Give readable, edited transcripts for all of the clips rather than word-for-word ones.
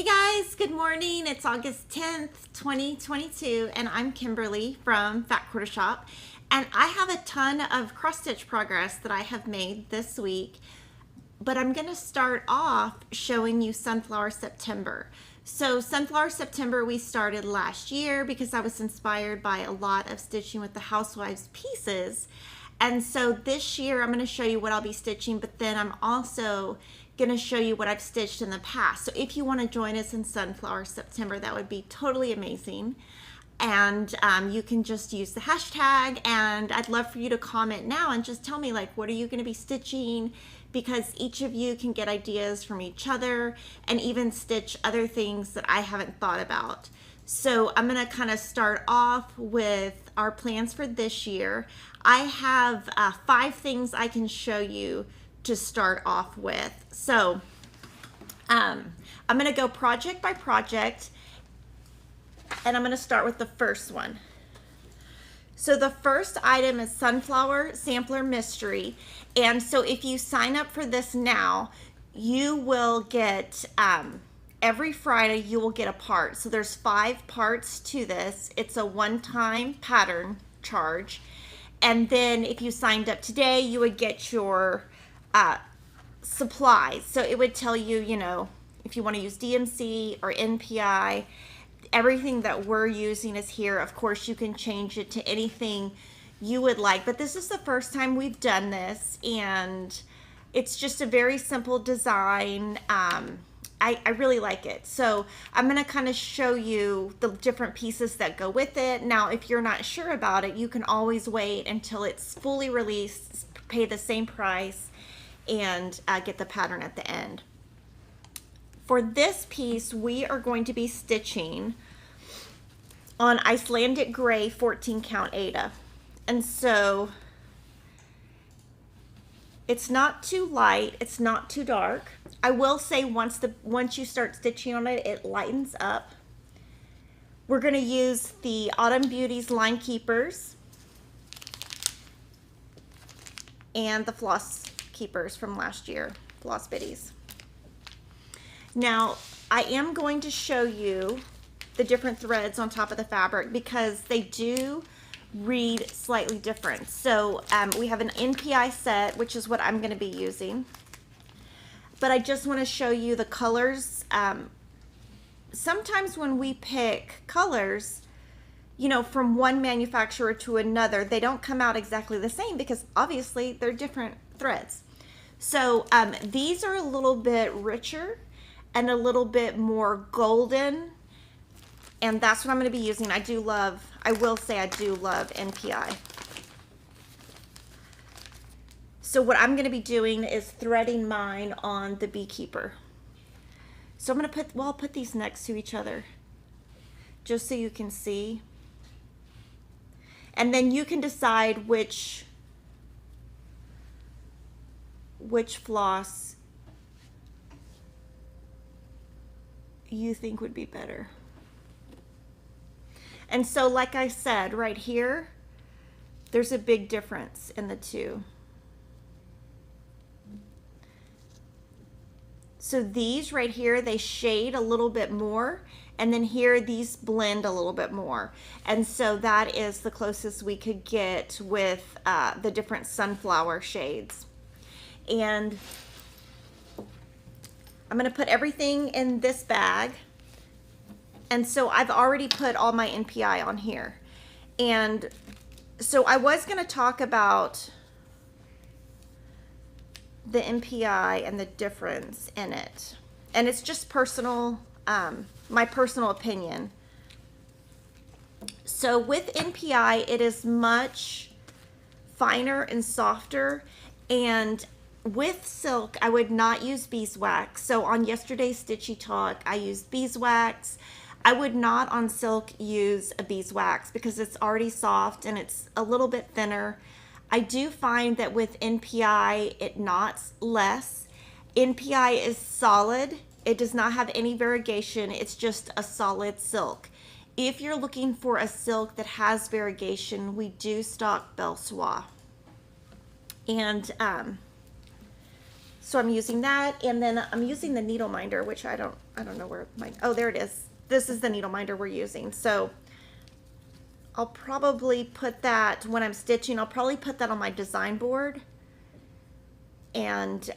Hey guys, good morning. It's August 10th, 2022, and I'm Kimberly from Fat Quarter Shop. And I have a ton of cross stitch progress that I have made this week, but I'm going to start off showing you Sunflower September. So Sunflower September we started last year because I was inspired by a lot of stitching with the Housewives pieces. And so this year I'm going to show you what I'll be stitching, but then I'm also going to show you what I've stitched in the past. So if you want to join us in Sunflower September, that would be totally amazing. And you can just use the hashtag, and I'd love for you to comment now and just tell me, like, what are you going to be stitching, because each of you can get ideas from each other and even stitch other things that I haven't thought about. So I'm going to kind of start off with our plans for this year. I have 5 things I can show you to start off with. So I'm going to go project by project, and I'm going to start with the first one. So the first item is Sunflower Sampler Mystery. And so if you sign up for this now, you will get, every Friday you will get a part. So there's 5 parts to this. It's a one-time pattern charge. And then if you signed up today, you would get your supplies. So it would tell you, you know, if you want to use DMC or NPI, everything that we're using is here. Of course, you can change it to anything you would like, but this is the first time we've done this, and it's just a very simple design. I really like it. So I'm going to kind of show you the different pieces that go with it. Now, if you're not sure about it, you can always wait until it's fully released, pay the same price, and get the pattern at the end. For this piece, we are going to be stitching on Icelandic Gray 14 count Aida. And so it's not too light, it's not too dark. I will say once you start stitching on it, it lightens up. We're going to use the Autumn Beauties Line Keepers and the Floss Keepers from last year, Floss Biddies. Now, I am going to show you the different threads on top of the fabric because they do read slightly different. So we have an NPI set, which is what I'm going to be using. But I just want to show you the colors. Sometimes when we pick colors, you know, from one manufacturer to another, they don't come out exactly the same because obviously they're different threads. So these are a little bit richer and a little bit more golden, and that's what I'm going to be using. I will say I do love NPI. So what I'm going to be doing is threading mine on the Beekeeper. So I'm going to I'll put these next to each other just so you can see. And then you can decide which floss you think would be better. And so, like I said, right here, there's a big difference in the two. So these right here, they shade a little bit more, and then here these blend a little bit more. And so that is the closest we could get with the different sunflower shades. And I'm going to put everything in this bag. And so I've already put all my NPI on here. And so I was going to talk about the NPI and the difference in it. And it's just personal, my personal opinion. So with NPI, it is much finer and softer, and with silk, I would not use beeswax. So on yesterday's Stitchy Talk, I used beeswax. I would not on silk use a beeswax because it's already soft and it's a little bit thinner. I do find that with NPI, it knots less. NPI is solid. It does not have any variegation. It's just a solid silk. If you're looking for a silk that has variegation, we do stock Belle Soie. And So I'm using that, and then I'm using the needle minder, which I don't know where my, oh, there it is. This is the needle minder we're using. So I'll probably put that when I'm stitching, I'll probably put that on my design board. And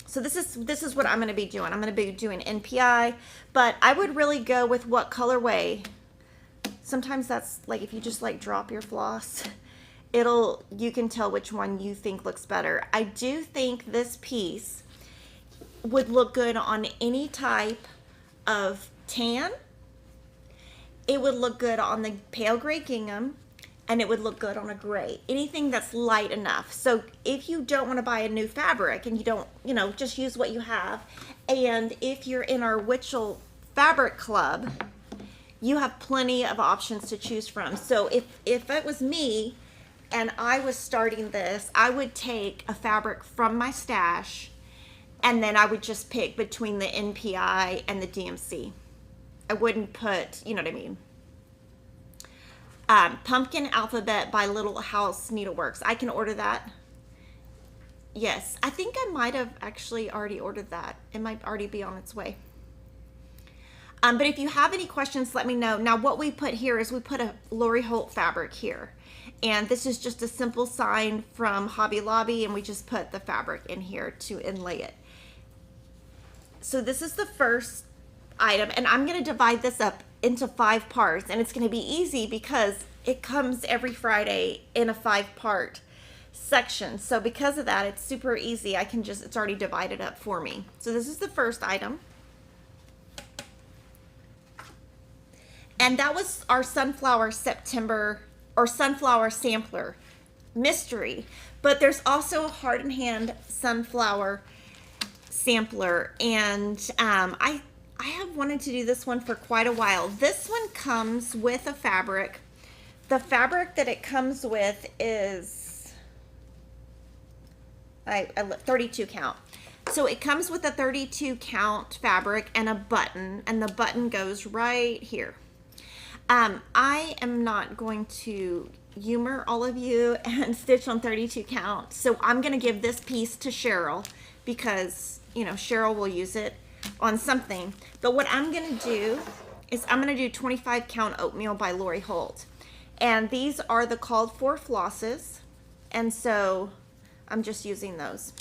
so this is what I'm going to be doing. I'm going to be doing NPI, but I would really go with what colorway. Sometimes that's like, if you just like drop your floss, you can tell which one you think looks better. I do think this piece would look good on any type of tan. It would look good on the pale gray gingham, and it would look good on a gray. Anything that's light enough. So if you don't want to buy a new fabric and you don't, just use what you have. And if you're in our Witchell Fabric Club, you have plenty of options to choose from. So if it was me and I was starting this, I would take a fabric from my stash, and then I would just pick between the NPI and the DMC. I wouldn't put, you know what I mean? Pumpkin Alphabet by Little House Needleworks. I can order that. Yes, I think I might have actually already ordered that. It might already be on its way. But if you have any questions, let me know. Now, what we put here is we put a Lori Holt fabric here. And this is just a simple sign from Hobby Lobby, and we just put the fabric in here to inlay it. So this is the first item, and I'm going to divide this up into 5 parts, and it's going to be easy because it comes every Friday in a 5-part section. So because of that, it's super easy. It's already divided up for me. So this is the first item. And that was our Sunflower September, or Sunflower Sampler Mystery. But there's also a Heart and Hand Sunflower Sampler, and I have wanted to do this one for quite a while. This one comes with a fabric. The fabric that it comes with is 32 count. So it comes with a 32 count fabric and a button, and the button goes right here. I am not going to humor all of you and stitch on 32 count. So I'm going to give this piece to Cheryl because, Cheryl will use it on something. But what I'm going to do is I'm going to do 25 count oatmeal by Lori Holt. And these are the called for flosses. And so I'm just using those.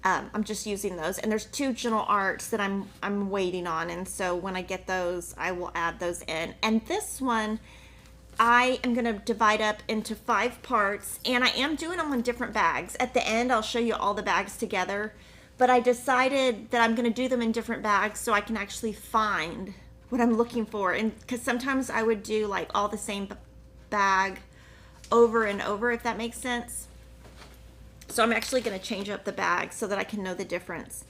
And there's 2 Gentle Arts that I'm waiting on, and so when I get those, I will add those in. And this one, I am going to divide up into 5 parts, and I am doing them on different bags. At the end, I'll show you all the bags together, but I decided that I'm going to do them in different bags so I can actually find what I'm looking for. And because sometimes I would do like all the same bag over and over, if that makes sense. So I'm actually going to change up the bag so that I can know the difference.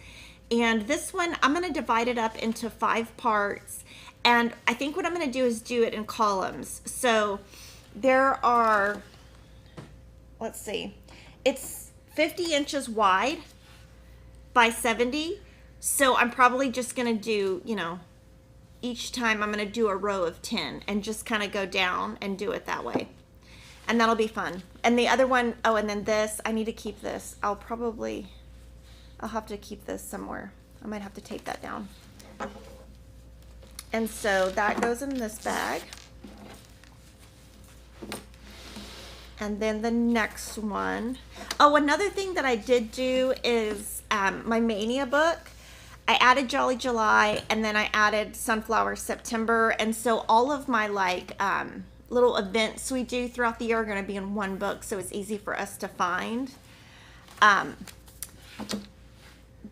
And this one, I'm going to divide it up into 5 parts. And I think what I'm going to do is do it in columns. So there are, let's see, it's 50 inches wide by 70. So I'm probably just going to do, each time I'm going to do a row of 10 and just kind of go down and do it that way. And that'll be fun. And the other one, oh, and then this, I need to keep this. I'll have to keep this somewhere. I might have to tape that down. And so that goes in this bag. And then the next one. Oh, another thing that I did do is my Mania book. I added Jolly July, and then I added Sunflower September. And so all of my little events we do throughout the year are going to be in one book, so it's easy for us to find.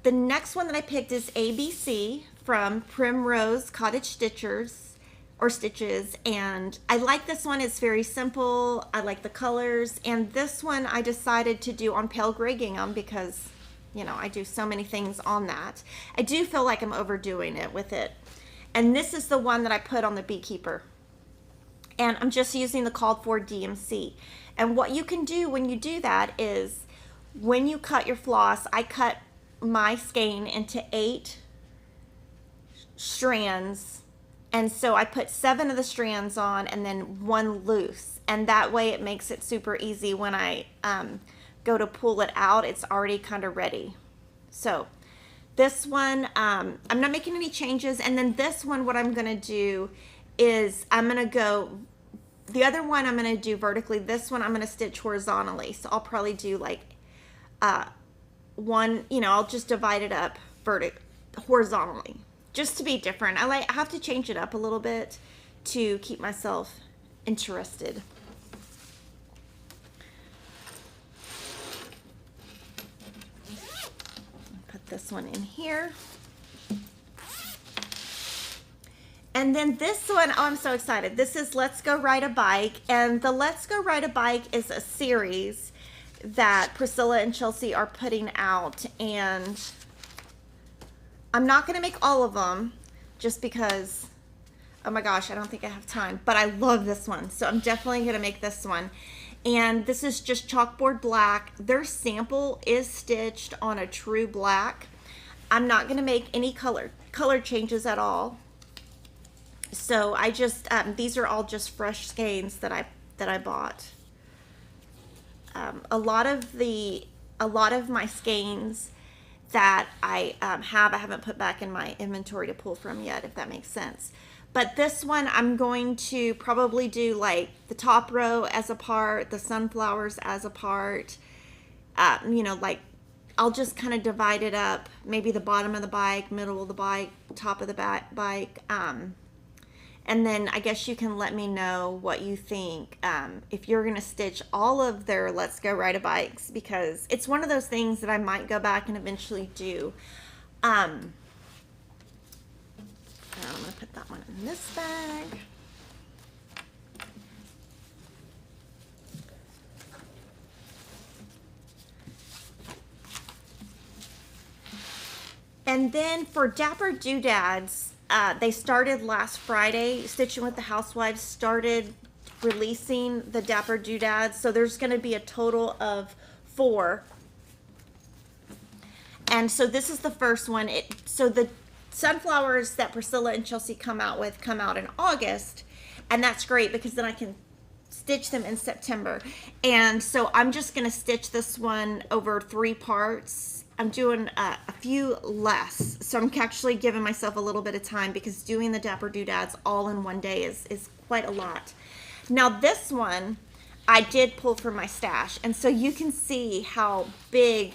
The next one that I picked is ABC from Primrose Cottage Stitches, and I like this one. It's very simple. I like the colors, and this one I decided to do on pale gray gingham because, I do so many things on that. I do feel like I'm overdoing it with it. And this is the one that I put on the Beekeeper. And I'm just using the called for DMC. And what you can do when you do that is when you cut your floss, I cut my skein into 8 strands. And so I put 7 of the strands on and then 1 loose. And that way it makes it super easy when I go to pull it out, it's already kind of ready. So this one, I'm not making any changes. And then this one, what I'm going to do is I'm going to go, the other one I'm going to do vertically. This one I'm going to stitch horizontally. So I'll probably do like one, you know, I'll just divide it up horizontally just to be different. I have to change it up a little bit to keep myself interested. This one in here. And then this one, oh, I'm so excited. This is Let's Go Ride a Bike. And the Let's Go Ride a Bike is a series that Priscilla and Chelsea are putting out. And I'm not going to make all of them just because, oh my gosh, I don't think I have time. But I love this one. So I'm definitely going to make this one. And this is just chalkboard black. Their sample is stitched on a true black. I'm not going to make any color changes at all. So I just these are all just fresh skeins that I bought. A lot of my skeins that I haven't put back in my inventory to pull from yet, if that makes sense. But this one, I'm going to probably do like the top row as a part, the sunflowers as a part. You know, like I'll just kind of divide it up. Maybe the bottom of the bike, middle of the bike, top of the bike. And then I guess you can let me know what you think if you're going to stitch all of their Let's Go Ride a Bikes, because it's one of those things that I might go back and eventually do. I'm going to put that one in this bag. And then for Dapper Doodads, they started last Friday. Stitching with the Housewives started releasing the Dapper Doodads. So there's going to be a total of 4. And so this is the first one. So the sunflowers that Priscilla and Chelsea come out in August, and that's great because then I can stitch them in September. And so I'm just going to stitch this one over 3 parts. I'm doing a few less, so I'm actually giving myself a little bit of time because doing the Dapper Doodads all in one day is quite a lot. Now this one I did pull from my stash, and so you can see how big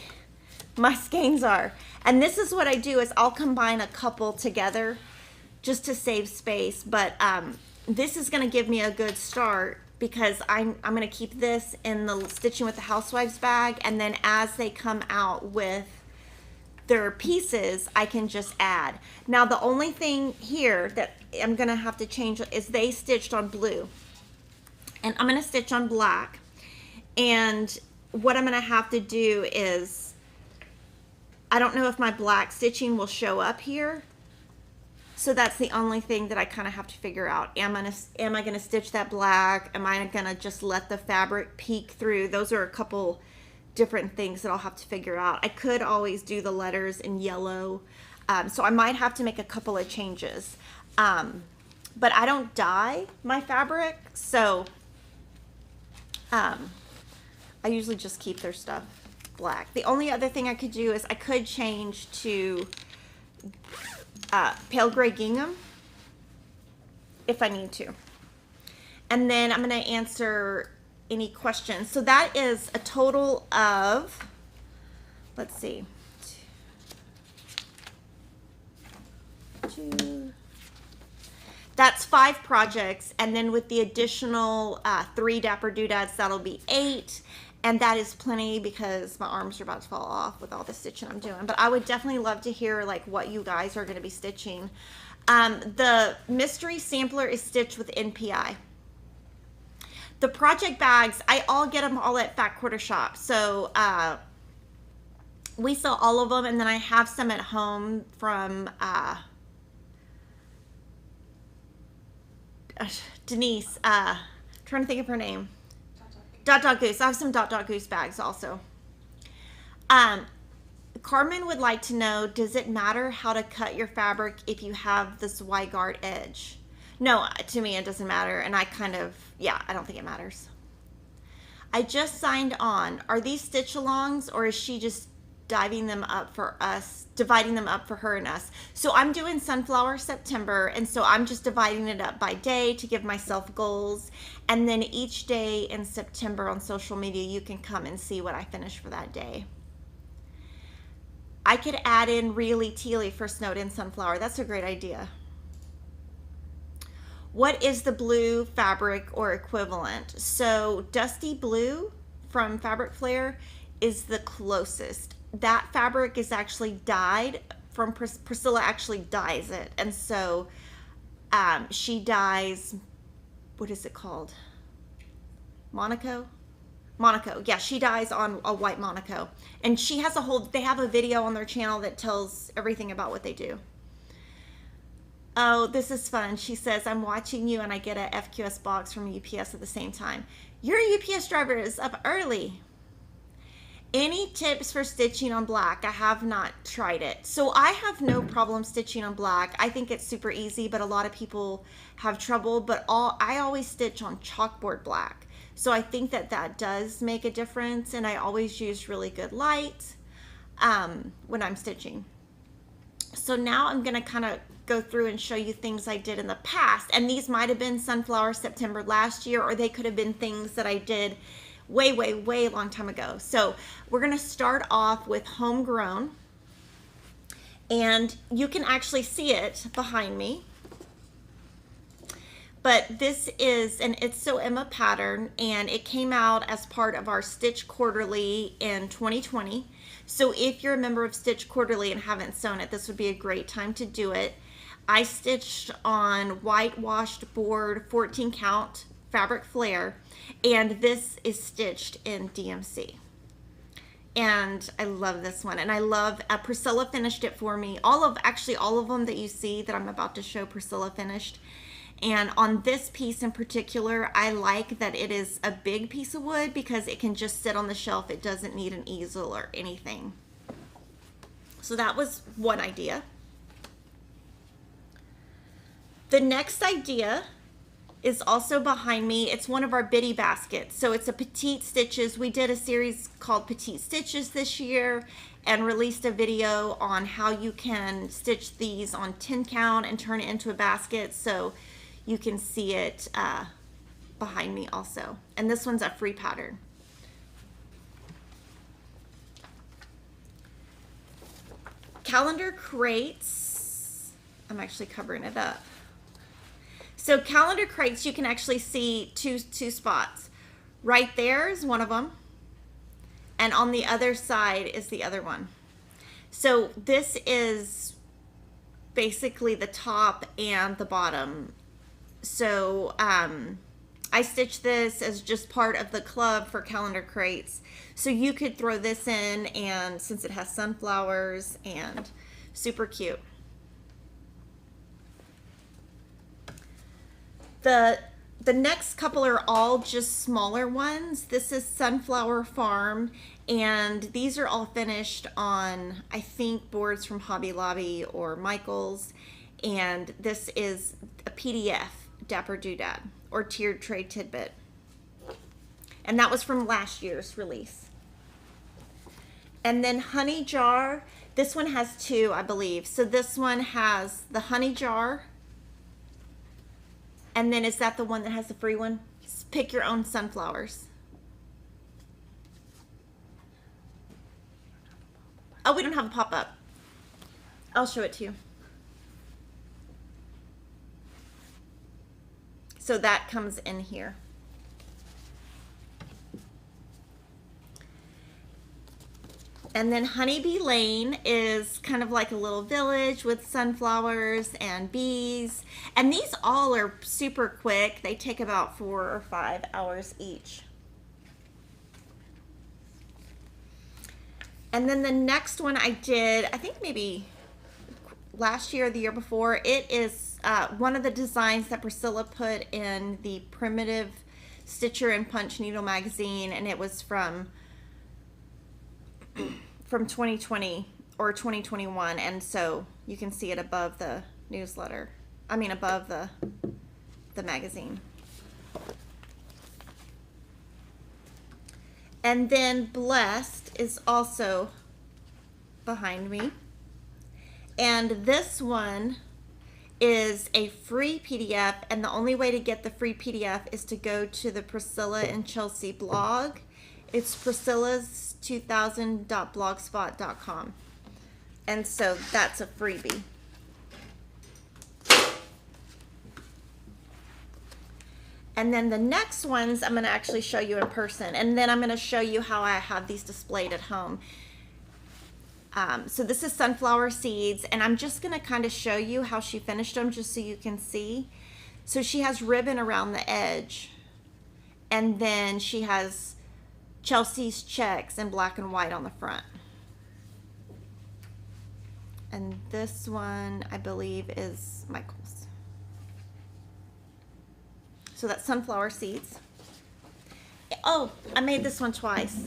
my skeins are. And this is what I do is I'll combine a couple together just to save space. But this is going to give me a good start because I'm going to keep this in the Stitching with the Housewives bag. And then as they come out with their pieces, I can just add. Now the only thing here that I'm going to have to change is they stitched on blue. And I'm going to stitch on black. And what I'm going to have to do is, I don't know if my black stitching will show up here. So that's the only thing that I kind of have to figure out. Am I going to stitch that black? Am I going to just let the fabric peek through? Those are a couple different things that I'll have to figure out. I could always do the letters in yellow. So I might have to make a couple of changes. But I don't dye my fabric. So I usually just keep their stuff black. The only other thing I could do is I could change to pale gray gingham if I need to. And then I'm going to answer any questions. So that is a total of, let's see, 2. That's 5 projects, and then with the additional 3 Dapper Doodads, that'll be 8. And that is plenty because my arms are about to fall off with all the stitching I'm doing. But I would definitely love to hear like what you guys are going to be stitching. The mystery sampler is stitched with NPI. The project bags, I all get them all at Fat Quarter Shop. So we sell all of them, and then I have some at home from Denise. Trying to think of her name. Dot Goose. I have some Dot Goose bags also. Carmen would like to know, does it matter how to cut your fabric if you have this Y-guard edge? No, to me it doesn't matter. And I kind of, yeah, I don't think it matters. I just signed on. Are these stitch alongs, or is she just dividing them up for her and us? So I'm doing Sunflower September, and so I'm just dividing it up by day to give myself goals. And then each day in September on social media, you can come and see what I finish for that day. I could add in Really Tealy for Snowed In Sunflower. That's a great idea. What is the blue fabric or equivalent? So Dusty Blue from Fabric Flair is the closest. That fabric is actually dyed from Priscilla actually dyes it. And so she dyes, what is it called? Monaco? Monaco. Yeah, she dyes on a white Monaco. And she has they have a video on their channel that tells everything about what they do. Oh, this is fun. She says, I'm watching you and I get a FQS box from UPS at the same time. Your UPS driver is up early. Any tips for stitching on black? I have not tried it. So I have no problem stitching on black. I think it's super easy, but a lot of people have trouble. But I always stitch on chalkboard black. So I think that does make a difference. And I always use really good light when I'm stitching. So now I'm going to kind of go through and show you things I did in the past. And these might have been Sunflower September last year, or they could have been things that I did way, way, way long time ago. So we're going to start off with Homegrown. And you can actually see it behind me. But this is an It's So Emma pattern, and it came out as part of our Stitch Quarterly in 2020. So if you're a member of Stitch Quarterly and haven't sewn it, this would be a great time to do it. I stitched on whitewashed board 14 count Fabric Flair, and this is stitched in DMC. And I love this one, and I love Priscilla finished it for me. Actually all of them that you see that I'm about to show, Priscilla finished. And on this piece in particular, I like that it is a big piece of wood because it can just sit on the shelf. It doesn't need an easel or anything. So that was one idea. The next idea is also behind me. It's one of our Biddy baskets. So it's a Petite Stitches. We did a series called Petite Stitches this year and released a video on how you can stitch these on 10 count and turn it into a basket. So you can see it behind me also. And this one's a free pattern. Calendar crates. I'm actually covering it up. So calendar crates, you can actually see two spots. Right there is one of them, and on the other side is the other one. So this is basically the top and the bottom. So I stitched this as just part of the club for calendar crates. So you could throw this in, and since it has sunflowers, and super cute. The next couple are all just smaller ones. This is Sunflower Farm, and these are all finished on, I think, boards from Hobby Lobby or Michael's. And this is a PDF, Dapper Doodad, or Tiered Tray Tidbit. And that was from last year's release. And then Honey Jar, this one has two, I believe. So this one has the Honey Jar. And then is that the one that has the free one? Pick your own sunflowers. Oh, we don't have a pop-up. I'll show it to you. So that comes in here. And then Honeybee Lane is kind of like a little village with sunflowers and bees. And these all are super quick. They take about 4 or 5 hours each. And then the next one I did, I think maybe last year or the year before, it is one of the designs that Priscilla put in the Primitive Stitcher and Punch Needle magazine, and it was from 2020 or 2021, and so you can see it above the newsletter. I mean above the magazine. And then Blessed is also behind me. And this one is a free PDF, and the only way to get the free PDF is to go to the Priscilla and Chelsea blog. It's priscillas2000.blogspot.com. And so that's a freebie. And then the next ones I'm going to actually show you in person, and then I'm going to show you how I have these displayed at home. So this is sunflower seeds, and I'm just going to kind of show you how she finished them just so you can see. So she has ribbon around the edge, and then she has Chelsea's checks in black and white on the front. And this one, I believe, is Michael's. So that's sunflower seeds. Oh, I made this one twice.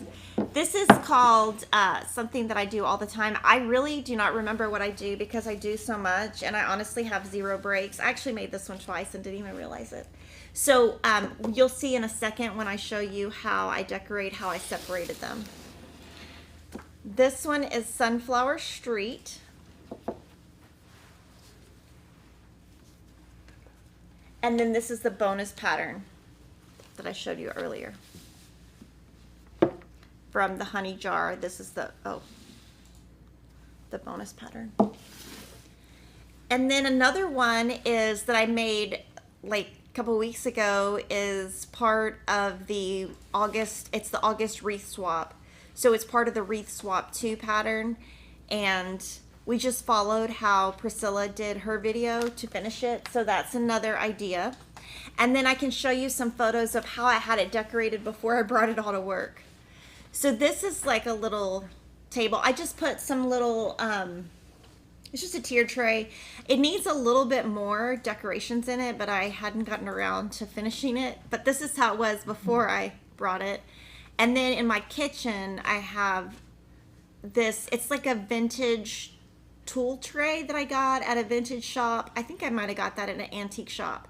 This is called something that I do all the time. I really do not remember what I do because I do so much, and I honestly have 0 breaks. I actually made this one twice and didn't even realize it. So you'll see in a second when I show you how I decorate, how I separated them. This one is Sunflower Street. And then this is the bonus pattern that I showed you earlier. From the honey jar, this is the bonus pattern. And then another one is that I made like a couple weeks ago, is part of the August, it's the August wreath swap. So it's part of the wreath swap 2 pattern, and we just followed how Priscilla did her video to finish it. So that's another idea. And then I can show you some photos of how I had it decorated before I brought it all to work. So this is like a little table. I just put some little, it's just a tier tray. It needs a little bit more decorations in it, but I hadn't gotten around to finishing it. But this is how it was before I brought it. And then in my kitchen, I have this, it's like a vintage tool tray that I got at a vintage shop. I think I might have got that at an antique shop.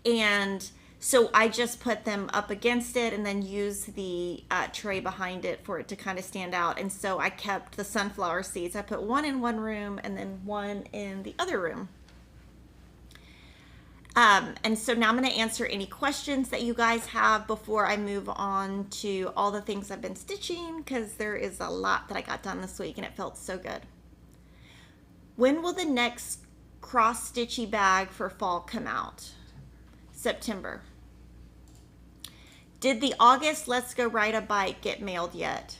And so I just put them up against it and then use the tray behind it for it to kind of stand out. And so I kept the sunflower seeds. I put one in one room and then one in the other room. And so now I'm going to answer any questions that you guys have before I move on to all the things I've been stitching, because there is a lot that I got done this week and it felt so good. When will the next cross stitchy bag for fall come out? September. Did the August Let's Go Ride a Bike get mailed yet?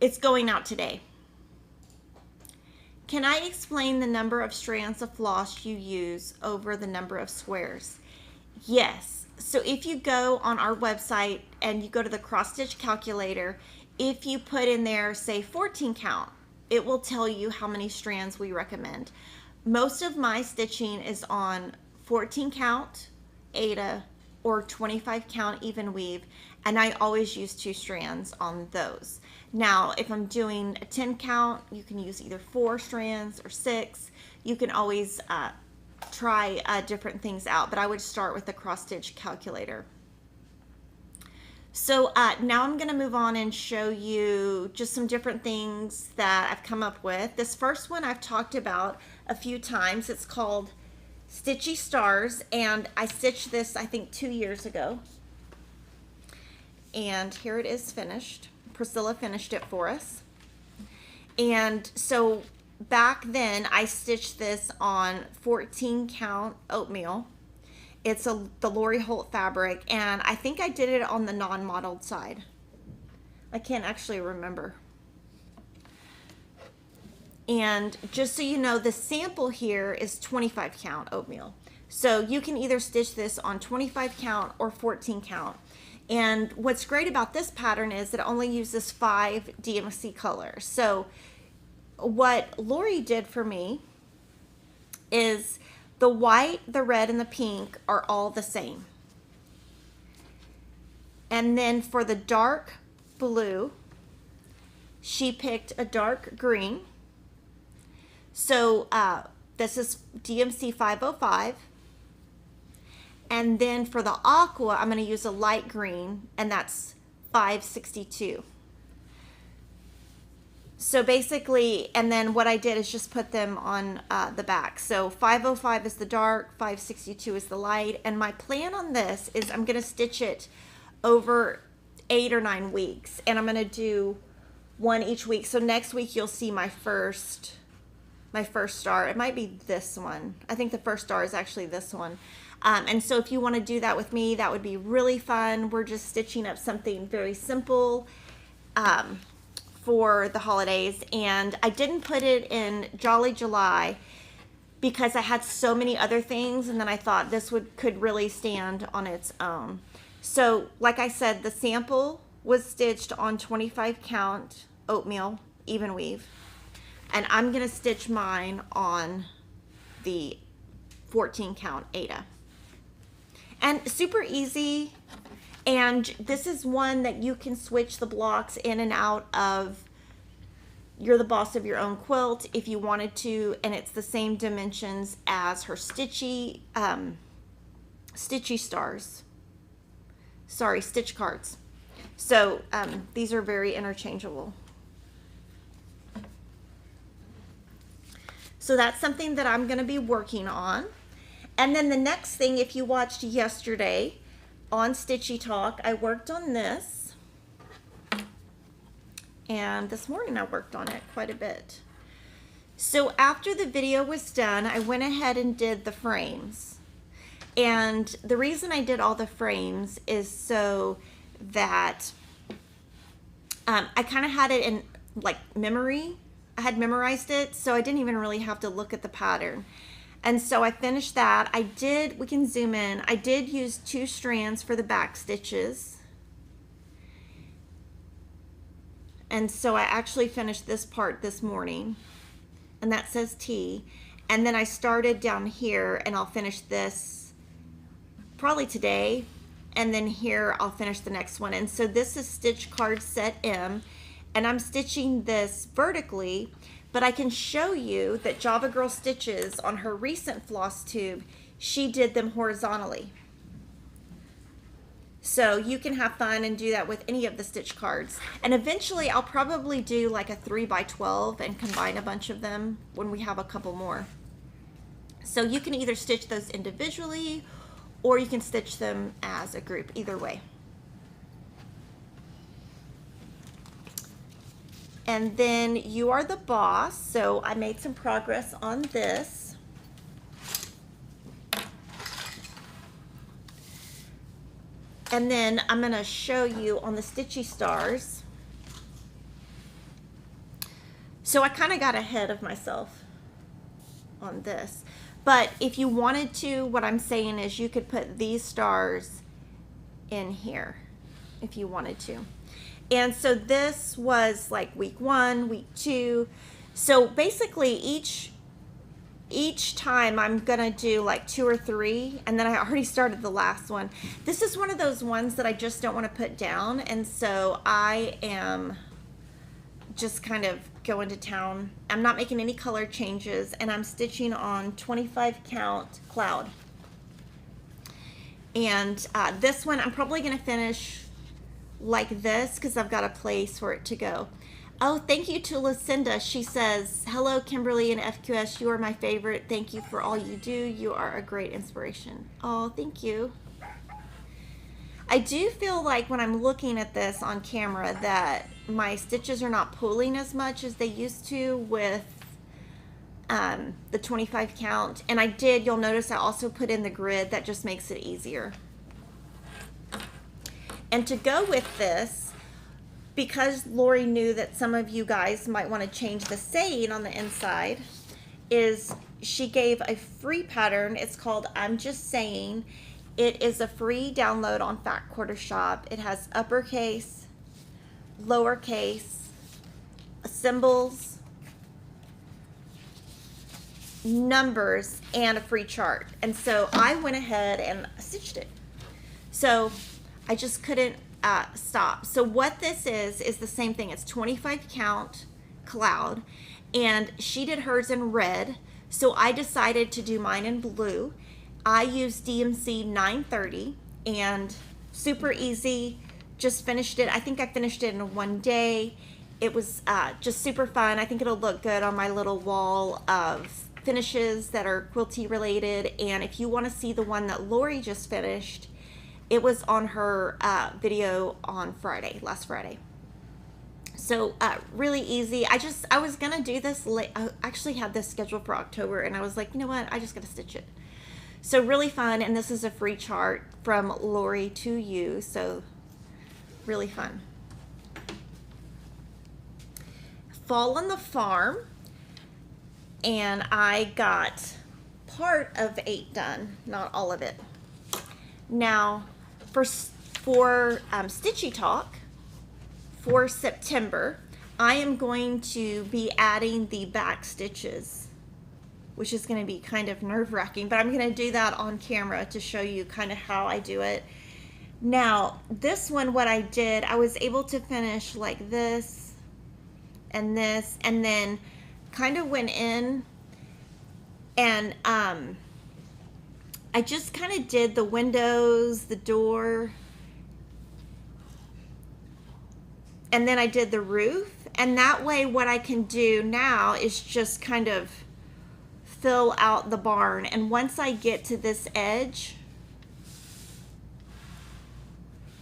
It's going out today. Can I explain the number of strands of floss you use over the number of squares? Yes. So if you go on our website and you go to the cross stitch calculator, if you put in there, say 14 count, it will tell you how many strands we recommend. Most of my stitching is on 14 count Aida or 25 count even weave, and I always use 2 strands on those. Now if I'm doing a 10 count, you can use either 4 strands or 6. You can always try different things out, but I would start with the cross stitch calculator. So now I'm going to move on and show you just some different things that I've come up with. This first one I've talked about a few times. It's called Stitchy Stars, and I stitched this I think 2 years ago. And here it is finished. Priscilla finished it for us. And so back then I stitched this on 14 count oatmeal. It's the Lori Holt fabric, and I think I did it on the non-modeled side. I can't actually remember. And just so you know, the sample here is 25 count oatmeal. So you can either stitch this on 25 count or 14 count. And what's great about this pattern is that it only uses 5 DMC colors. So what Lori did for me is the white, the red, and the pink are all the same. And then for the dark blue, she picked a dark green. So this is DMC 505. And then for the aqua, I'm going to use a light green, and that's 562. So basically, and then what I did is just put them on the back. So 505 is the dark, 562 is the light. And my plan on this is I'm going to stitch it over 8 or 9 weeks. And I'm going to do one each week. So next week you'll see my first star. It might be this one. I think the first star is actually this one. And so if you want to do that with me, that would be really fun. We're just stitching up something very simple for the holidays. And I didn't put it in Jolly July because I had so many other things, and then I thought this could really stand on its own. So like I said, the sample was stitched on 25 count oatmeal even weave, and I'm gonna stitch mine on the 14 count Aida. And super easy. And this is one that you can switch the blocks in and out of. You're the boss of your own quilt if you wanted to, and it's the same dimensions as her Stitchy stars. Sorry, stitch cards. So these are very interchangeable. So that's something that I'm going to be working on. And then the next thing, if you watched yesterday on Stitchy Talk, I worked on this. And this morning I worked on it quite a bit. So after the video was done, I went ahead and did the frames. And the reason I did all the frames is so that I kind of had it in like memory. I had memorized it, so I didn't even really have to look at the pattern. And so I finished that. We can zoom in. I did use 2 strands for the back stitches. And so I actually finished this part this morning, and that says T. And then I started down here, and I'll finish this probably today. And then here I'll finish the next one. And so this is stitch card set M, and I'm stitching this vertically. But I can show you that Java Girl Stitches on her recent FlossTube, she did them horizontally. So you can have fun and do that with any of the stitch cards. And eventually I'll probably do like a 3x12 and combine a bunch of them when we have a couple more. So you can either stitch those individually or you can stitch them as a group, either way. And then you are the boss. So I made some progress on this. And then I'm going to show you on the Stitchy stars. So I kind of got ahead of myself on this. But if you wanted to, what I'm saying is you could put these stars in here if you wanted to. And so this was like week 1, week 2. So basically each time I'm gonna do like 2 or 3, and then I already started the last one. This is one of those ones that I just don't want to put down, and so I am just kind of going to town. I'm not making any color changes, and I'm stitching on 25 count cloud. And this one I'm probably gonna finish like this because I've got a place for it to go. Oh, thank you to Lucinda. She says, hello, Kimberly and FQS. You are my favorite. Thank you for all you do. You are a great inspiration. Oh, thank you. I do feel like when I'm looking at this on camera that my stitches are not pulling as much as they used to with the 25 count. And I did, you'll notice I also put in the grid. That just makes it easier. And to go with this, because Lori knew that some of you guys might want to change the SAYIN on the inside, is she gave a free pattern. It's called I'm Just Saying. It is a free download on Fat Quarter Shop. It has uppercase, lowercase, symbols, numbers, and a free chart. And so I went ahead and stitched it. So I just couldn't stop. So what this is the same thing. It's 25 count cloud, and she did hers in red, so I decided to do mine in blue. I used DMC 930, and super easy. just finished it. I think I finished it in one day. It was just super fun. I think it'll look good on my little wall of finishes that are quilty related. And if you want to see the one that Lori just finished, it was on her video on Friday, last Friday. So really easy. I was gonna do this late. I actually had this scheduled for October, and I was like, you know what, I just gotta stitch it. So really fun. And this is a free chart from Lori to you, so really fun. Fall on the Farm, and I got part of 8 done, not all of it. Now for Stitchy Talk for September, I am going to be adding the back stitches, which is going to be kind of nerve-wracking, but I'm going to do that on camera to show you kind of how I do it. Now this one, what I did, I was able to finish like this, and then kind of went in and I just kind of did the windows, the door, and then I did the roof. And that way what I can do now is just kind of fill out the barn. And once I get to this edge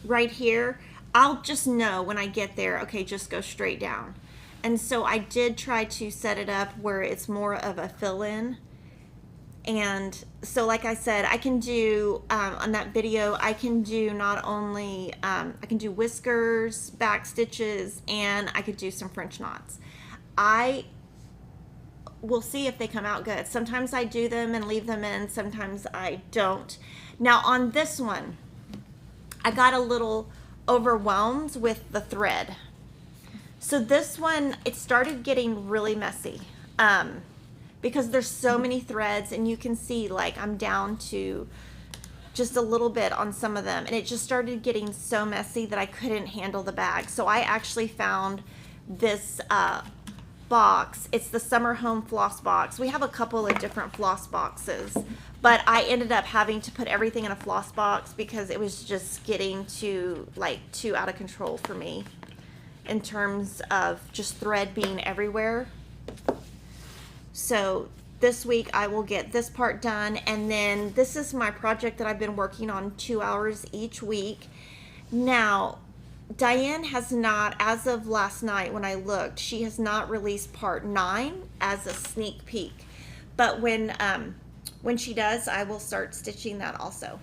right here, I'll just know when I get there, okay, just go straight down. And so I did try to set it up where it's more of a fill-in. And so like I said, I can do, on that video, I can do not only, I can do whiskers, back stitches, and I could do some French knots. I will see if they come out good. Sometimes I do them and leave them in, sometimes I don't. Now on this one, I got a little overwhelmed with the thread. So this one, it started getting really messy because there's so many threads, and you can see like I'm down to just a little bit on some of them, and it just started getting so messy that I couldn't handle the bag. So I actually found this box. It's the Summer Home Floss Box. We have a couple of different floss boxes, but I ended up having to put everything in a floss box because it was just getting too out of control for me in terms of just thread being everywhere. So this week I will get this part done, and then this is my project that I've been working on 2 hours each week. Now Diane has not, as of last night when I looked, she has not released part 9 as a sneak peek, but when she does, I will start stitching that also.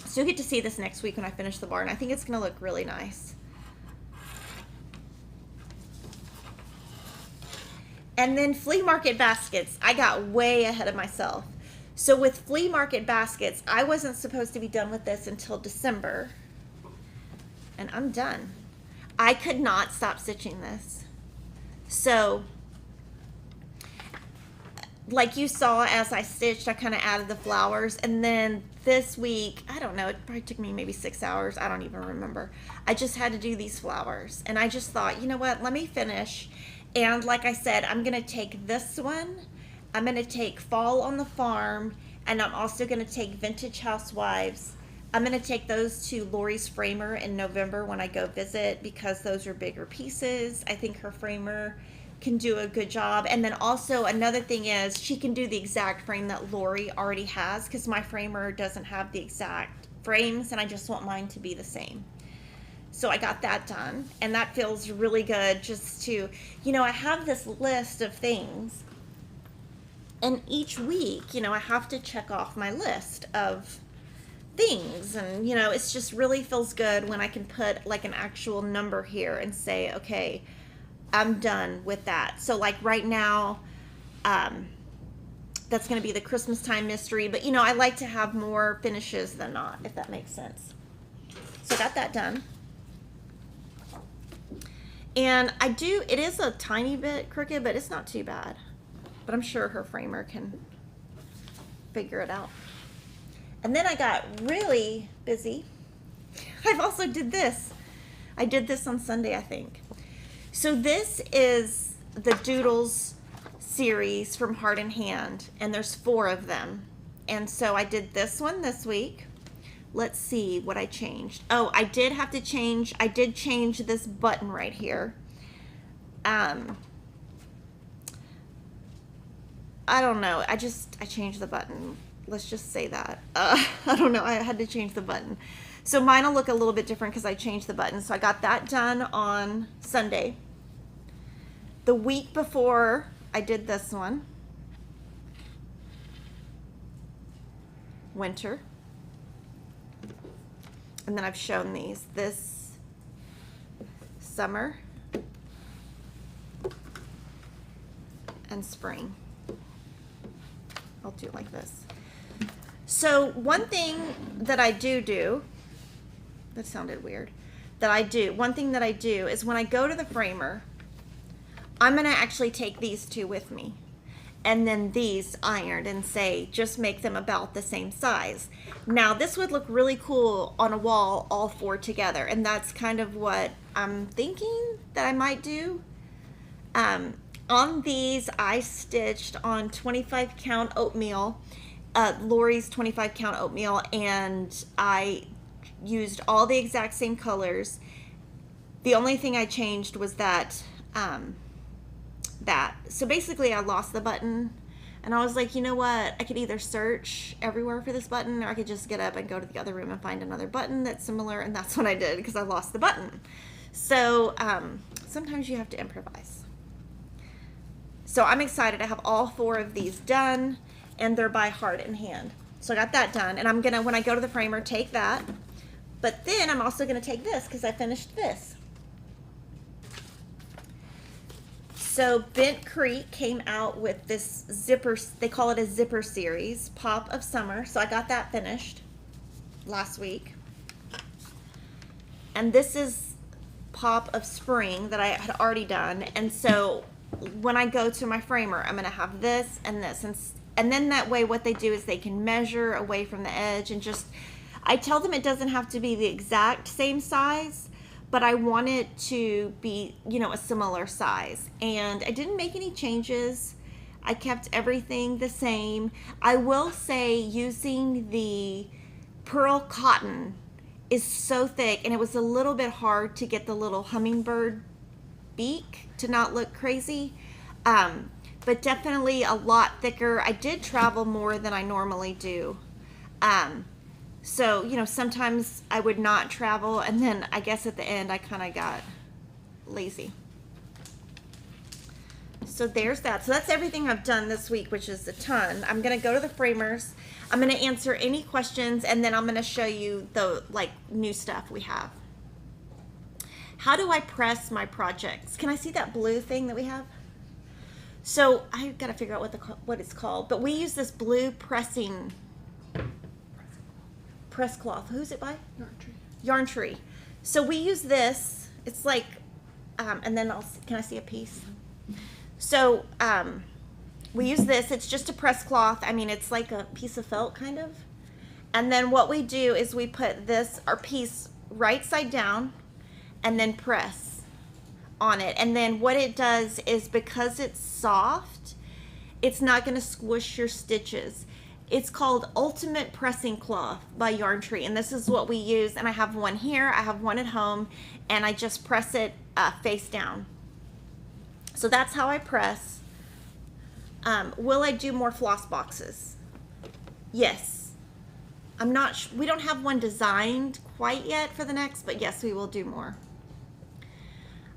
So you'll get to see this next week when I finish the barn. I think it's going to look really nice. And then flea market baskets, I got way ahead of myself. So with flea market baskets, I wasn't supposed to be done with this until December, and I'm done. I could not stop stitching this. So like you saw as I stitched, I kind of added the flowers, and then this week, I don't know, it probably took me maybe 6 hours, I don't even remember. I just had to do these flowers, and I just thought, you know what, let me finish. And like I said, I'm going to take this one, I'm going to take Fall on the Farm, and I'm also going to take Vintage Housewives. I'm going to take those to Lori's framer in November when I go visit, because those are bigger pieces. I think her framer can do a good job. And then also another thing is she can do the exact frame that Lori already has, because my framer doesn't have the exact frames, and I just want mine to be the same. So I got that done, and that feels really good just to, you know, I have this list of things, and each week, you know, I have to check off my list of things, and, you know, it's just really feels good when I can put like an actual number here and say, okay, I'm done with that. So like right now, that's going to be the Christmas time mystery, but you know, I like to have more finishes than not, if that makes sense. So I got that done. And it is a tiny bit crooked, but it's not too bad. But I'm sure her framer can figure it out. And then I got really busy. I've also did this. I did this on Sunday, I think. So this is the Doodles series from Heart and Hand, and there's 4 of them. And so I did this one this week, let's see what I changed. Oh, I did change this button right here. I don't know. I changed the button. Let's just say that. I don't know. I had to change the button. So mine will look a little bit different because I changed the button. So I got that done on Sunday. The week before I did this one, winter. And then I've shown these. This summer and spring. I'll do it like this. So one thing that I do, that sounded weird, one thing that I do is when I go to the framer, I'm going to actually take these two with me. And then these ironed and say, just make them about the same size. Now this would look really cool on a wall, all four together. And that's kind of what I'm thinking that I might do. On these, I stitched on 25 count oatmeal, Lori's 25 count oatmeal, and I used all the exact same colors. The only thing I changed was that, so basically I lost the button, and I was like, you know what, I could either search everywhere for this button, or I could just get up and go to the other room and find another button that's similar, and that's what I did because I lost the button. So sometimes you have to improvise. So I'm excited. I have all four of these done, and they're by Heart in Hand. So I got that done, and I'm gonna, when I go to the framer, take that. But then I'm also gonna take this because I finished this. So Bent Creek came out with this zipper, they call it a zipper series, Pop of Summer. So I got that finished last week. And this is Pop of Spring that I had already done. And so when I go to my framer, I'm gonna have this and this. And then that way what they do is they can measure away from the edge and just, I tell them it doesn't have to be the exact same size, but I want it to be, you know, a similar size. And I didn't make any changes. I kept everything the same. I will say using the pearl cotton is so thick, and it was a little bit hard to get the little hummingbird beak to not look crazy. But definitely a lot thicker. I did travel more than I normally do. So, you know, sometimes I would not travel, and then I guess at the end I kind of got lazy. So there's that. So that's everything I've done this week, which is a ton. I'm going to go to the framers. I'm going to answer any questions, and then I'm going to show you the new stuff we have. How do I press my projects? Can I see that blue thing that we have? So I've got to figure out what it's called, but we use this blue press cloth. Who's it by? Yarn Tree. So we use this. It's like, and then can I see a piece? So we use this. It's just a press cloth. I mean, it's like a piece of felt kind of. And then what we do is we put our piece right side down and then press on it. And then what it does is, because it's soft, it's not going to squish your stitches. It's called Ultimate Pressing Cloth by Yarn Tree, and this is what we use. And I have one here, I have one at home, and I just press it face down. So that's how I press. Will I do more floss boxes? Yes. I'm not we don't have one designed quite yet for the next, but yes, we will do more.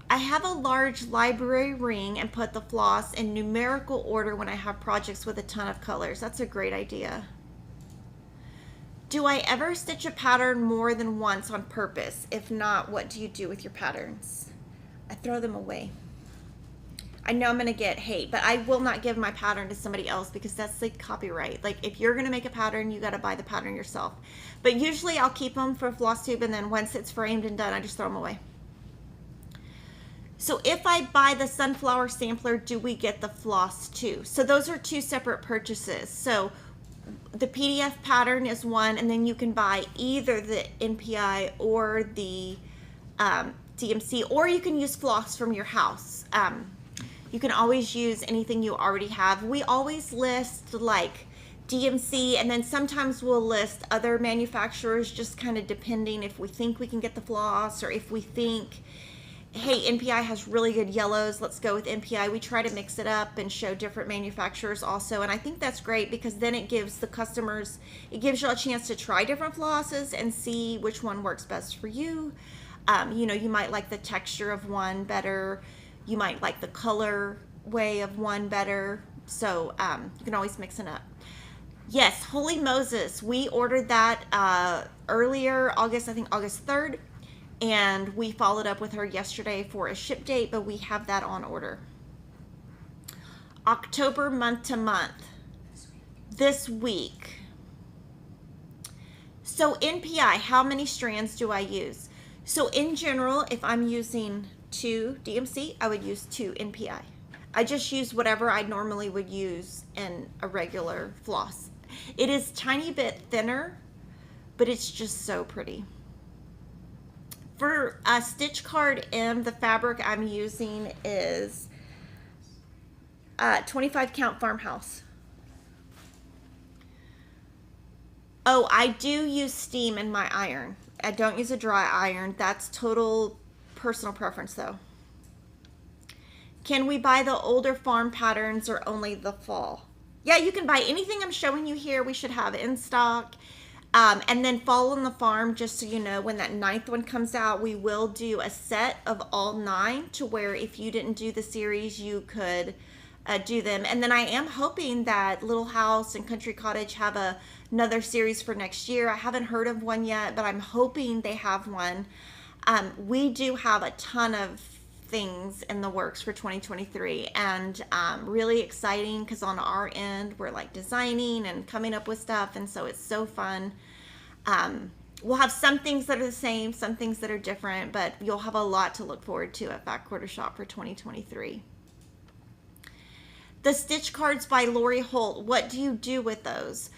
I have a large library ring and put the floss in numerical order when I have projects with a ton of colors. That's a great idea. Do I ever stitch a pattern more than once on purpose? If not, what do you do with your patterns? I throw them away. I know I'm going to get hate, but I will not give my pattern to somebody else because that's like copyright. Like, if you're going to make a pattern, you got to buy the pattern yourself. But usually I'll keep them for FlossTube, and then once it's framed and done, I just throw them away. So if I buy the sunflower sampler, do we get the floss too? So those are two separate purchases. So the PDF pattern is one, and then you can buy either the NPI or the DMC, or you can use floss from your house. You can always use anything you already have. We always list like DMC, and then sometimes we'll list other manufacturers, just kind of depending if we think we can get the floss, or if we think, hey, NPI has really good yellows, let's go with NPI. We try to mix it up and show different manufacturers also, and I think that's great because then it gives the customers, it gives you a chance to try different flosses and see which one works best for you. You know, you might like the texture of one better, you might like the color way of one better, so you can always mix it up. Yes, Holy Moses, we ordered that earlier, August, I think August 3rd, and we followed up with her yesterday for a ship date, but we have that on order. October month to month, this week. So NPI, how many strands do I use? So in general, if I'm using 2 DMC, I would use 2 NPI. I just use whatever I normally would use in a regular floss. It is tiny bit thinner, but it's just so pretty. For Stitch Card M, the fabric I'm using is 25 count Farmhouse. Oh, I do use steam in my iron. I don't use a dry iron. That's total personal preference though. Can we buy the older farm patterns or only the fall? Yeah, you can buy anything I'm showing you here. We should have in stock. And then Fall on the Farm, just so you know, when that 9th one comes out, we will do a set of all 9 to where if you didn't do the series, you could do them. And then I am hoping that Little House and Country Cottage have another series for next year. I haven't heard of one yet, but I'm hoping they have one. We do have a ton of things in the works for 2023, and really exciting because on our end we're like designing and coming up with stuff, and so it's so fun. We'll have some things that are the same, some things that are different, but you'll have a lot to look forward to at Fat Quarter Shop for 2023. The Stitch Cards by Lori Holt, what do you do with those?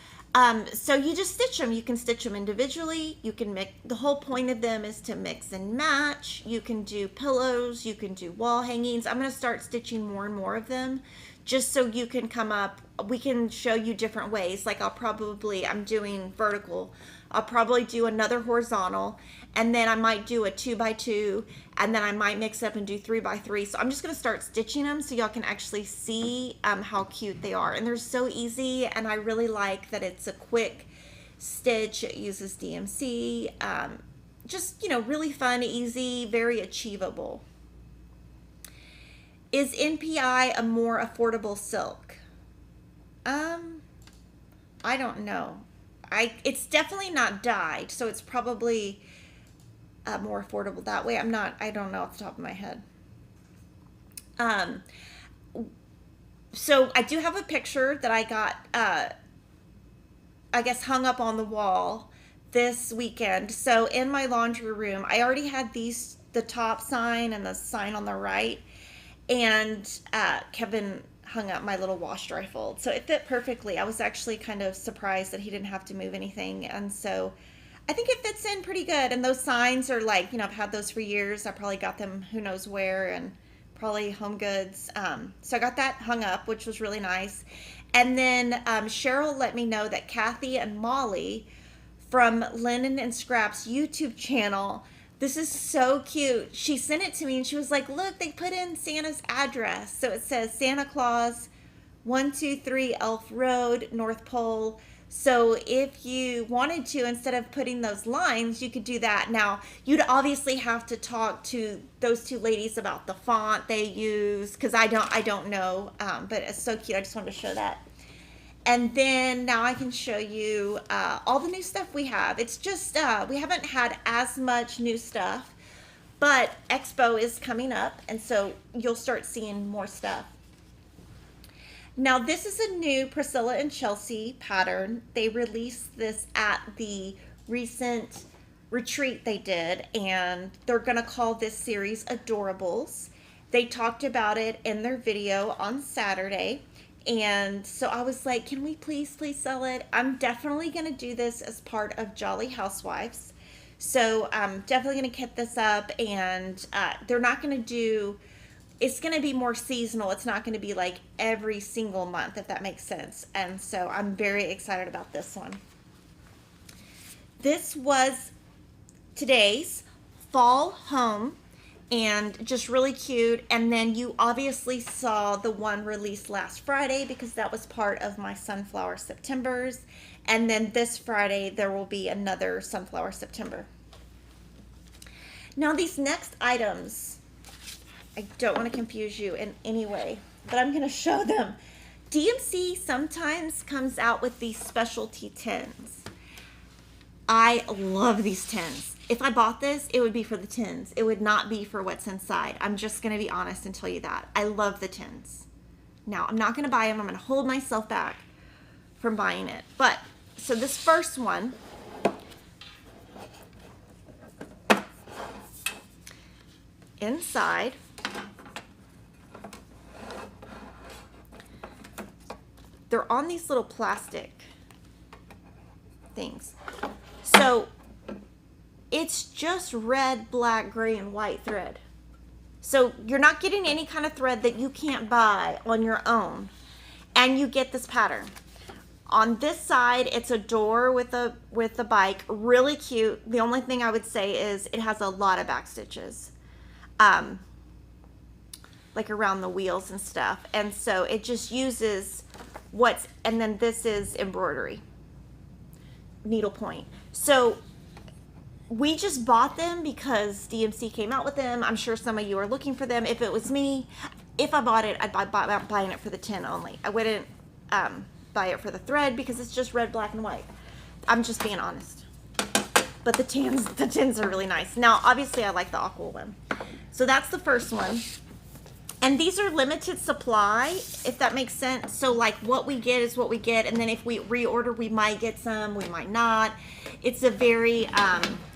So you just stitch them. You can stitch them individually. You can mix. The whole point of them is to mix and match. You can do pillows. You can do wall hangings. I'm going to start stitching more and more of them just so you can come up. We can show you different ways. Like I'm doing vertical. I'll probably do another horizontal, and then I might do a 2x2, and then I might mix up and do 3x3. So I'm just going to start stitching them so y'all can actually see how cute they are. And they're so easy, and I really like that it's a quick stitch. It uses DMC. Just, you know, really fun, easy, very achievable. Is NPI a more affordable silk? I don't know. It's definitely not dyed, so it's probably more affordable that way. I don't know off the top of my head. So I do have a picture that I got, I guess, hung up on the wall this weekend. So in my laundry room, I already had the top sign and the sign on the right, and Kevin hung up my little wash dry fold, so it fit perfectly. I was actually kind of surprised that he didn't have to move anything, and so I think it fits in pretty good. And those signs are like, you know, I've had those for years. I probably got them who knows where, and probably Home Goods. So I got that hung up, which was really nice. And then Cheryl let me know that Kathy and Molly from Linen and Scraps YouTube channel, this is so cute. She sent it to me and she was like, look, they put in Santa's address. So it says Santa Claus, 123 Elf Road, North Pole. So if you wanted to, instead of putting those lines, you could do that. Now, you'd obviously have to talk to those two ladies about the font they use, because I don't know, but it's so cute. I just wanted to show that. And then now I can show you all the new stuff we have. It's just, we haven't had as much new stuff, but Expo is coming up, and so you'll start seeing more stuff. Now this is a new Priscilla and Chelsea pattern. They released this at the recent retreat they did, and they're gonna call this series Adorables. They talked about it in their video on Saturday. And so I was like, can we please sell it? I'm definitely going to do this as part of Jolly Housewives. So I'm definitely going to kit this up, and they're not going to do it's going to be more seasonal. It's not going to be like every single month, if that makes sense. And so I'm very excited about this one. This was today's fall home and just really cute. And then you obviously saw the one released last Friday because that was part of my Sunflower Septembers. And then this Friday, there will be another Sunflower September. Now these next items, I don't want to confuse you in any way, but I'm going to show them. DMC sometimes comes out with these specialty tins. I love these tins. If I bought this, it would be for the tins. It would not be for what's inside. I'm just going to be honest and tell you that. I love the tins. Now, I'm not going to buy them. I'm going to hold myself back from buying it. But, so this first one, inside, they're on these little plastic things. So it's just red, black, gray, and white thread. So you're not getting any kind of thread that you can't buy on your own. And you get this pattern. On this side, it's a door with a bike, really cute. The only thing I would say is it has a lot of back stitches. Like around the wheels and stuff. And so it just uses and then this is embroidery, needlepoint. So we just bought them because DMC came out with them. I'm sure some of you are looking for them. If it was me, if I bought it, I'd buy buying it for the tin only. I wouldn't buy it for the thread because it's just red, black, and white. I'm just being honest. But the tins are really nice. Now, obviously, I like the aqua one. So that's the first one. And these are limited supply, if that makes sense. So like what we get is what we get. And then if we reorder, we might get some, we might not. It's a very,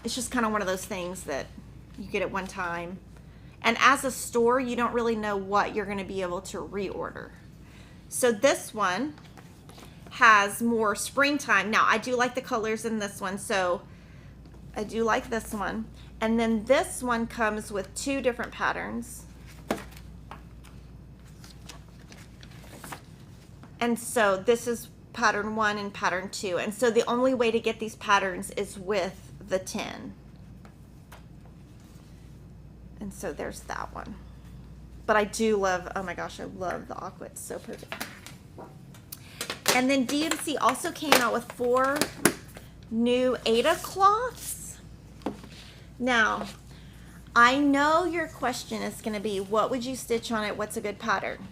it's just kind of one of those things that you get at one time. And as a store, you don't really know what you're going to be able to reorder. So this one has more springtime. Now, I do like the colors in this one. So I do like this one. And then this one comes with two different patterns. And so this is pattern 1 and pattern 2. And so the only way to get these patterns is with the tin. And so there's that one. But I do love, oh my gosh, I love the aqua. It's so perfect. And then DMC also came out with 4 new Aida cloths. Now, I know your question is going to be, what would you stitch on it? What's a good pattern?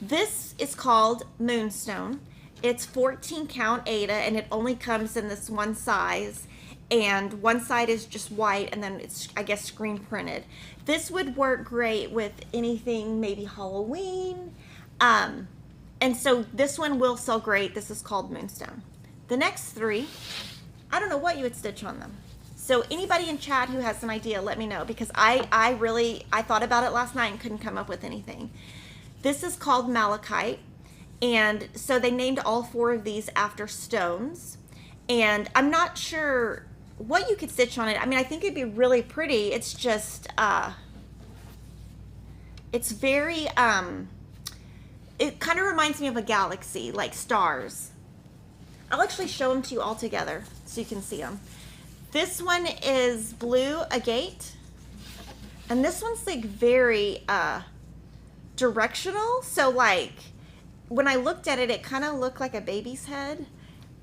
This is called Moonstone. It's 14 count Aida and it only comes in this one size. And one side is just white and then it's, I guess, screen printed. This would work great with anything, maybe Halloween. And so this one will sell great. This is called Moonstone. The next 3, I don't know what you would stitch on them. So anybody in chat who has an idea, let me know, because I thought about it last night and couldn't come up with anything. This is called Malachite, and so they named all 4 of these after stones, and I'm not sure what you could stitch on it. I mean, I think it'd be really pretty. It's just, it's very, it kind of reminds me of a galaxy, like stars. I'll actually show them to you all together so you can see them. This one is blue agate, and this one's like very, directional. So like when I looked at it, it kind of looked like a baby's head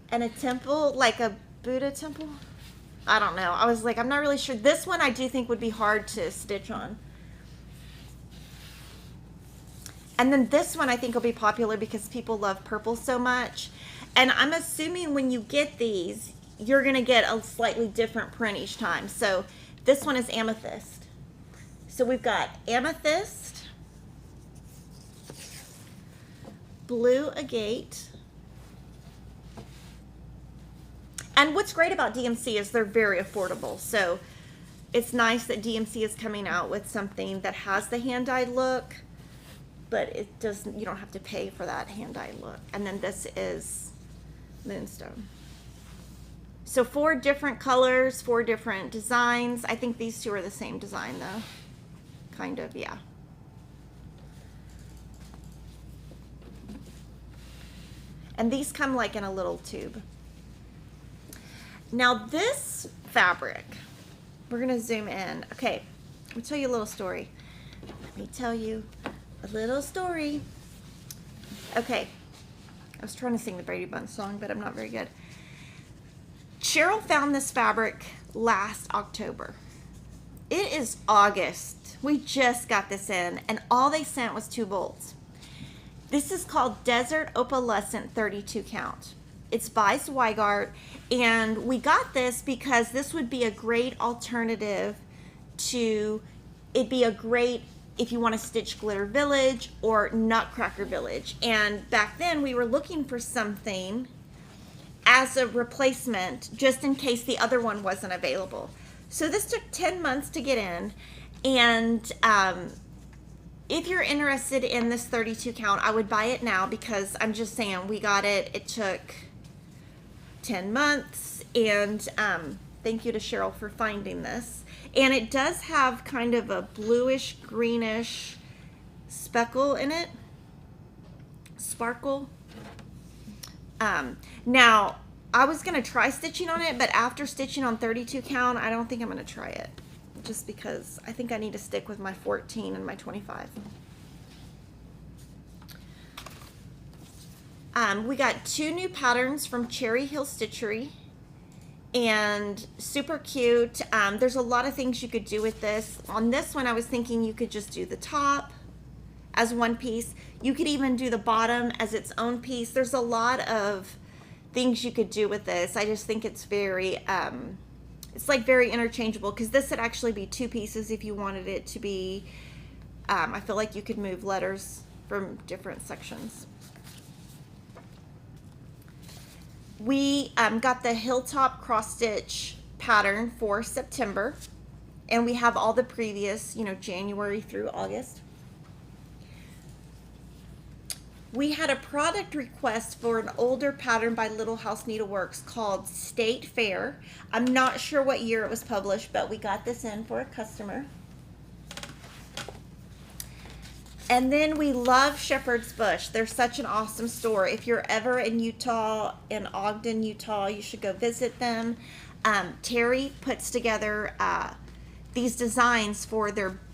and a temple, like a Buddha temple. I don't know. I was like, I'm not really sure. This one I do think would be hard to stitch on. And then this one I think will be popular because people love purple so much. And I'm assuming when you get these, you're going to get a slightly different print each time. So this one is amethyst. So we've got amethyst, blue agate. And what's great about DMC is they're very affordable. So it's nice that DMC is coming out with something that has the hand-dyed look, but it doesn't, you don't have to pay for that hand-dyed look. And then this is Moonstone. So 4 different colors, 4 different designs. I think these 2 are the same design though. kind of, yeah. And these come like in a little tube. Now this fabric, we're gonna zoom in. Okay, let me tell you a little story. Let me tell you a little story. Okay, I was trying to sing the Brady Bunch song, but I'm not very good. Cheryl found this fabric last October. It is August. We just got this in, and all they sent was 2 bolts. This is called Desert Opalescent 32 count. It's by Zweigart, and we got this because this would be a great alternative to, it'd be a great if you want to stitch Glitter Village or Nutcracker Village. And back then we were looking for something as a replacement just in case the other one wasn't available. So this took 10 months to get in, and if you're interested in this 32 count, I would buy it now because I'm just saying we got it. It took 10 months, and thank you to Cheryl for finding this. And it does have kind of a bluish greenish speckle in it, sparkle. Now I was gonna try stitching on it, but after stitching on 32 count, I don't think I'm gonna try it, just because I think I need to stick with my 14 and my 25. We got 2 new patterns from Cherry Hill Stitchery, and super cute. There's a lot of things you could do with this. On this one, I was thinking you could just do the top as one piece. You could even do the bottom as its own piece. There's a lot of things you could do with this. I just think it's very, it's like very interchangeable, because this would actually be 2 pieces if you wanted it to be. I feel like you could move letters from different sections. We got the Hilltop cross stitch pattern for September, and we have all the previous, January through August. We had a product request for an older pattern by Little House Needleworks called State Fair. I'm not sure what year it was published, but we got this in for a customer. And then we love Shepherd's Bush. They're such an awesome store. If you're ever in Utah, in Ogden, Utah, you should go visit them. Terry puts together these designs for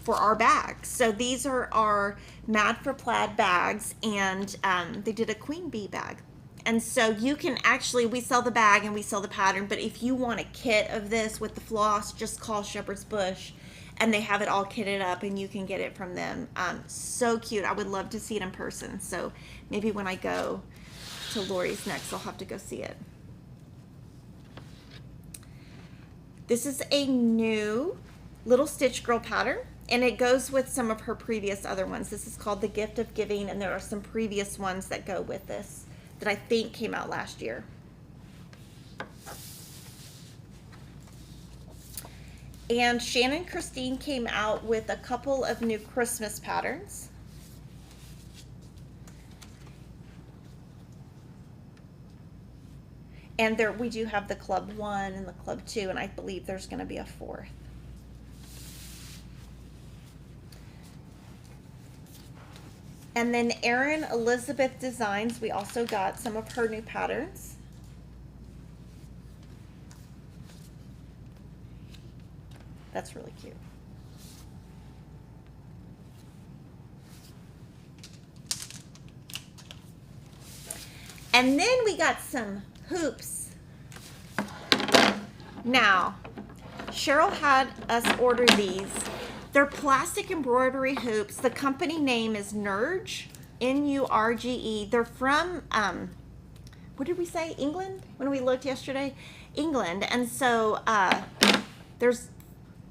our bags. So these are our Mad for Plaid bags, and they did a queen bee bag. And so you can actually, we sell the bag and we sell the pattern, but if you want a kit of this with the floss, just call Shepherd's Bush, and they have it all kitted up, and you can get it from them. So cute. I would love to see it in person. So maybe when I go to Lori's next, I'll have to go see it. This is a new Little Stitch Girl pattern, and it goes with some of her previous other ones. This is called The Gift of Giving, and there are some previous ones that go with this that I think came out last year. And Shannon Christine came out with a couple of new Christmas patterns. And there we do have the Club 1 and the Club 2, and I believe there's going to be a 4th. And then Erin Elizabeth Designs, we also got some of her new patterns. That's really cute. And then we got some hoops. Now, Cheryl had us order these. They're plastic embroidery hoops. The company name is Nurge, N-U-R-G-E. They're from, what did we say, England? When we looked yesterday? England. And so there's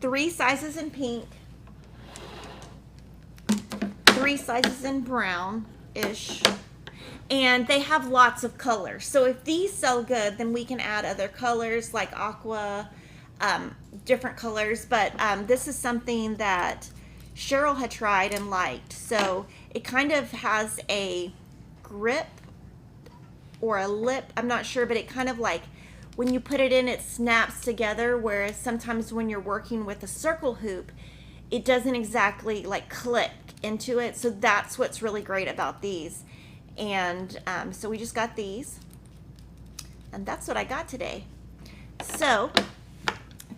3 sizes in pink, 3 sizes in brown-ish, and they have lots of colors. So if these sell good, then we can add other colors like aqua, different colors, but this is something that Cheryl had tried and liked. So it kind of has a grip or a lip, I'm not sure, but it kind of like, when you put it in, it snaps together, whereas sometimes when you're working with a circle hoop, it doesn't exactly like click into it. So that's what's really great about these. And so we just got these, and that's what I got today. So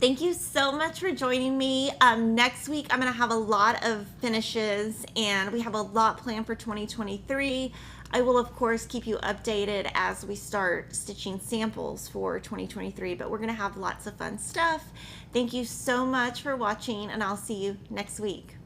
thank you so much for joining me. Next week, I'm going to have a lot of finishes, and we have a lot planned for 2023. I will, of course, keep you updated as we start stitching samples for 2023, but we're going to have lots of fun stuff. Thank you so much for watching, and I'll see you next week.